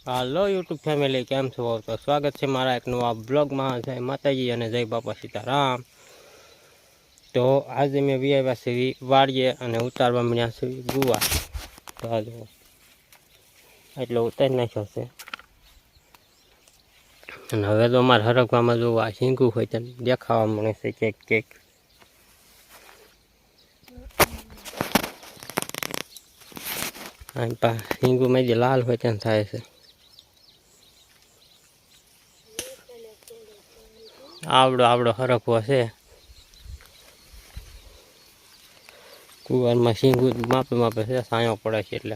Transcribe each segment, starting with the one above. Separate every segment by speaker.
Speaker 1: હાલો YouTube family, કેમ છો? તો સ્વાગત છે મારા એક નવા બ્લોગમાં. જય માતાજી અને જય બાપા સીતારામ. તો આજે મેં આવ્યા છે વાડીએ અને ઉતારવા મળ્યા છે ગુવાર. તો આજે એટલે ઉતારી નાખ્યો છે. અને હવે તો અમારે હરકવામાં જો આ શીંગું હોય તો દેખાવા મળે છે કેક શીંગું મેં જે લાલ હોય ત્યાં થાય છે. આવડો હરખવો છે. કુવારમાં શીંગું માપે છે, સાયો પડે છે એટલે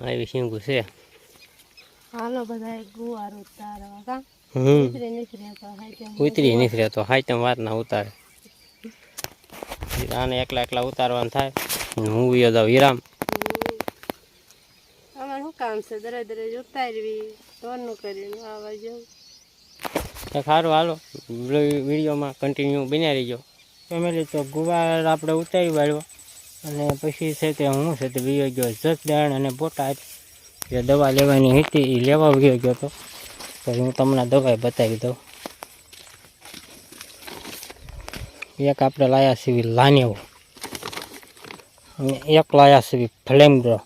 Speaker 1: આવી શીંગું છે.
Speaker 2: હાલો બધા ગુવાર ઉતારવા
Speaker 1: ઉતરી નીકળે તો હાઈતમ વાત ના ઉતારે. આને એકલા ઉતારવાનું થાય. હું વિયો જાઉં હીરામ.
Speaker 2: અમારે શું કામ છે? દરે ઉતારવી તોરનું કરીને આવવા જવું.
Speaker 1: સારું, હાલો વિડીયોમાં કન્ટિન્યુ બન્યા રહીજો. ફેમિલી તો ગુવાર આપણે ઉતારી વાળ્યો અને પછી છે તે હું છે તે વિયો ગયો જસદણ અને બોટાદ. જે દવા લેવાની હતી એ લેવા વિયો ગયો હતો. તો હું તમને દવા બતાવી દઉં. એક આપણે લાયા સીવી લાનેવો અને એક લાયા સીવી ફ્લેમડ્રો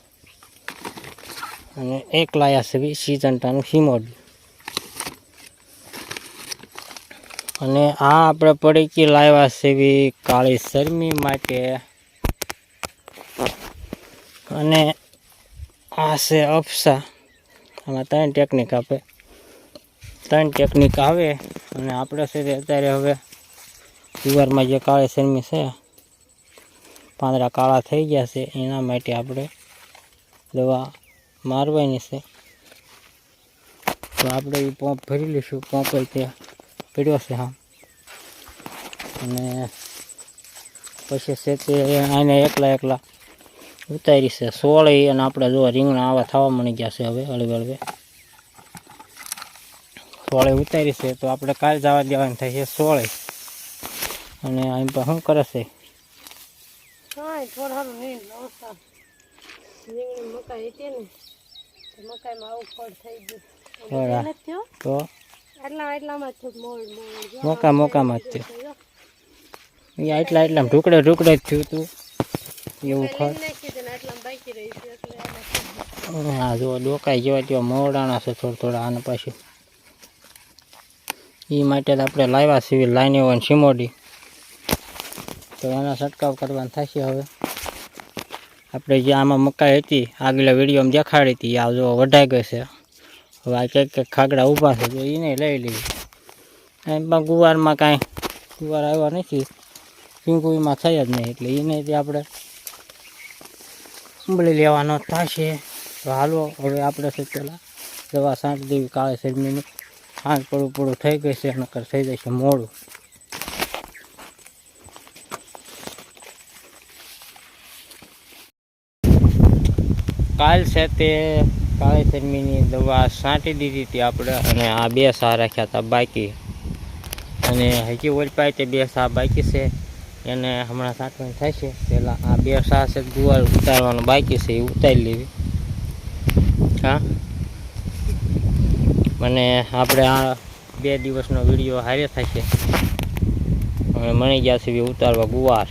Speaker 1: અને એક લાયા સીવી સિજન્ટાનું સિમોડી. અને આ આપણે પડીકી લાવ્યા સીવી કાળી શરમી માટે. અને આ છે અફસા. આમાં ત્રણ ટેકનિક આવે. અને આપણે છે તે અત્યારે હવે ગુવારમાં જે કાળી શરમી છે, પાંદડા કાળા થઈ ગયા છે, એના માટે આપણે દવા મારવાની છે. તો આપણે એ પંપ ભરી લઈશું. પંપ ત્યાં પડ્યો છે હા. અને પછી છે તે આને એકલા ઉતારી છે સોળી. અને આપણે જો રીંગણા આવા થવા મળી ગયા છે હવે હળવે સોળે ઉતારી છે. તો આપણે કાલ જવા દેવાની થાય છે સોળે. અને અહીં પર શું કરે છે?
Speaker 2: મકાઈ હતી ને, મકાઈમાં આવું ફળ થઈ ગયું.
Speaker 1: તો
Speaker 2: એટલામાં
Speaker 1: મોકામાં જ થયું. એટલામાં ટુકડે જ થયું હતું એવું ખર. હા જો ડોકાઈ જેવા તેવા મોડાણા છે થોડા આને પાછું. એ માટે આપણે લાવ્યા સીવી લાઈની હોય સિમોડી. તો એના છંટકાવ કરવાનો થશે. હવે આપણે જે આમાં મકાઈ હતી આગલા વિડીયોમાં દેખાડી હતી, આ જો વઢાઈ ગઈ છે. હવે આ કંઈક ખાગડા ઊભા છે તો એને લઈ લઈએ. એમાં ગુવારમાં કાંઈ ગુવાર આવ્યા નથી, શીંગુમાં થઈ જ નહીં, એટલે એને આપણે ઉંબળી લેવાનો થશે. તો હાલો હવે આપણે છે પેલા દવા છાંટી દેવી કાળી શરમીની. હાથ પડું થઈ ગઈ છે, નકર થઈ જશે મોડું. કાલ છે તે કાળી શરમીની દવા છાંટી દીધી હતી આપણે. અને આ બે સા રાખ્યા હતા બાકી. અને હજી ઓલપાય તે બે સા બાકી છે, એને હમણાં છાંટવાનું થશે. પહેલાં આ બે સા છે ગુવાર ઉતારવાનું બાકી છે, એ ઉતારી લેવી. હા, અને આપણે આ 2 દિવસનો વિડીયો હારે થશે. હવે મળી ગયા છે ઉતારવા ગુવાર.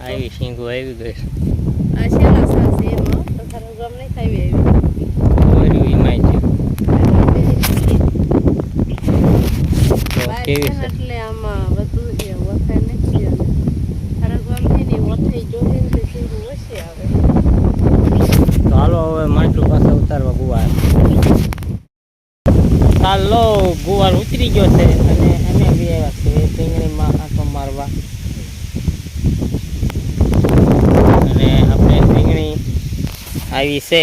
Speaker 1: આવી શીંગું આવી ગઈ છે.
Speaker 2: એટલે આમાં વધુ છે વખાય નથી.
Speaker 1: તો હાલો હવે માટલું પાછા ઉતારવા ગુવાર. ચાલો ગુવાર ઉતરી ગયો છે. અને અમે આવ્યા છે રીંગણીમાં આંટો મારવા. અને આપણે રીંગણી આવી છે.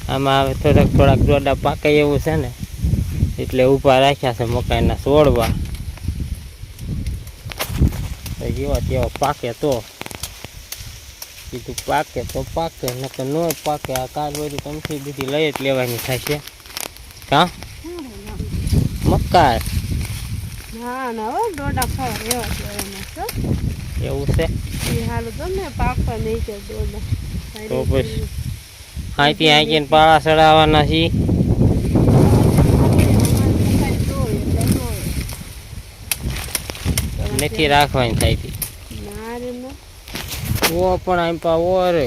Speaker 1: આમાં થોડાક દોડા પાકે એવું છે ને, એટલે ઊભા રાખ્યા છે મકાઈના છોડવા. જેવા તેવા પાકે તો કીધું પાકે તો પાકે, નકર ન પાકે. આ કારવારી તમથી બધી લઈ જ લેવાની થશે. હા મકાઈ
Speaker 2: ના ના હો દોડા ખાવા રેવા દેવાના છો
Speaker 1: એવું છે
Speaker 2: એ હાલું ગમે પાકવા નહીં કે દોડા
Speaker 1: તો પછી અહીંથી આંકીને પાળા ચડાવવાના છીએ નથી રાખવાની થાય હતી
Speaker 2: ના રે ના
Speaker 1: ઓ પણ આમ પા ઓ રે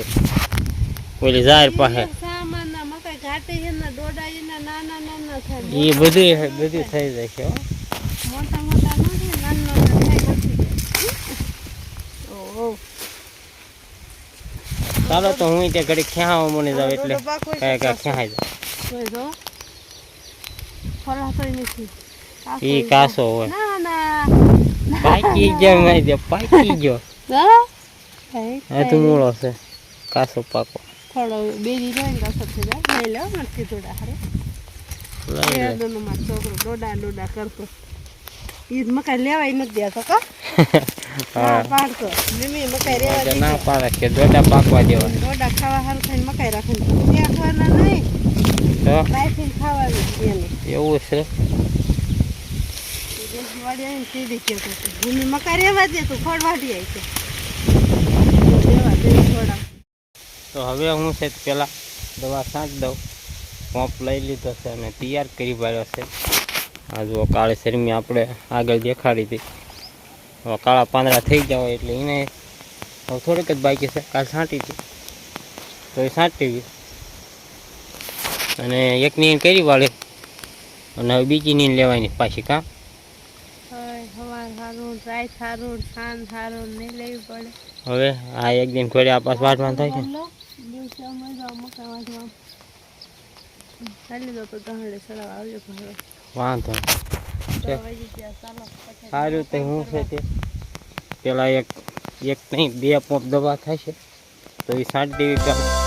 Speaker 1: ઓલી જાહેર પાસે
Speaker 2: સામાનના મકાઈ ઘાટી છે ને દોડા એના નાના નાના થાય
Speaker 1: એ બધું થઈ જશે હો
Speaker 2: મોટા મોટા નથી નાના નાના થાય નથી ઓહો
Speaker 1: ચાલો તો હું ત્યાં ઘડી ખેહાવા મને જાવ એટલે કઈ ખેહાઈ જાય
Speaker 2: કોઈ જો ફરા તો નથી
Speaker 1: એ કાસો હોય
Speaker 2: ના ના
Speaker 1: પાકી ગયો મેં દે પાકી ગયો હા તું મૂળો છે કાસો પાકો
Speaker 2: થોડો બેરી રહે ને કાસો થઈ જાય લઈ લો નથી થોડા હારે
Speaker 1: લઈ લે
Speaker 2: દોડોમાં છોકરો દોડા કરતો ઈ મકાઈ લેવાય નથી દેતો કા હા પાડતો મમ્મી મકાઈ રેવા દે
Speaker 1: ના પાડે કે દોડા પાકવા દેવા
Speaker 2: દોડા ખાવા હારું થઈને મકાઈ રાખીને ફેંકવાના નહીં
Speaker 1: તો
Speaker 2: રાખીને ખાવાની એને
Speaker 1: એવું છે
Speaker 2: વાડી આવીને સીધી કહેતો ભૂમિ મકાઈ રેવા દે તું ખોડ વાડી આવી છે રેવા દે થોડા
Speaker 1: તો હવે હું છે પેલા દવા છાંટી દઉં પંપ લઈ લીધો છે અને તૈયાર કરી પાડ્યો છે આ જુઓ કાળી શરમી આપણે આગળ દેખાડી હતી હવે કાળા પાંદડા થઈ ગયા હોય એટલે એને હવે થોડીક જ બાકી છે કાલ છાંટી હતી તો એ છાંટી ગઈ અને એક નીણ કરી વાળી અને હવે બીજી નીણ લેવાની પાછી કાં
Speaker 2: સવાર સારું રાત સારું સાંજ સારું નહીં લેવી પડે
Speaker 1: હવે આ એક દિન ઘોડે આ પાસ વાટવાનું થાય છે
Speaker 2: દિવસે અમે જાવ મકાઈ વાટવા ચાલી દો તો ગાંડે ચડાવ આવજો ઘરે
Speaker 1: વાંધો
Speaker 2: તો વાગી ગયા ચાલો પછી
Speaker 1: સારું તો હું છે તે પેલા એક નહીં બે પંપ દવા થાય છે તો એ 60 દેવી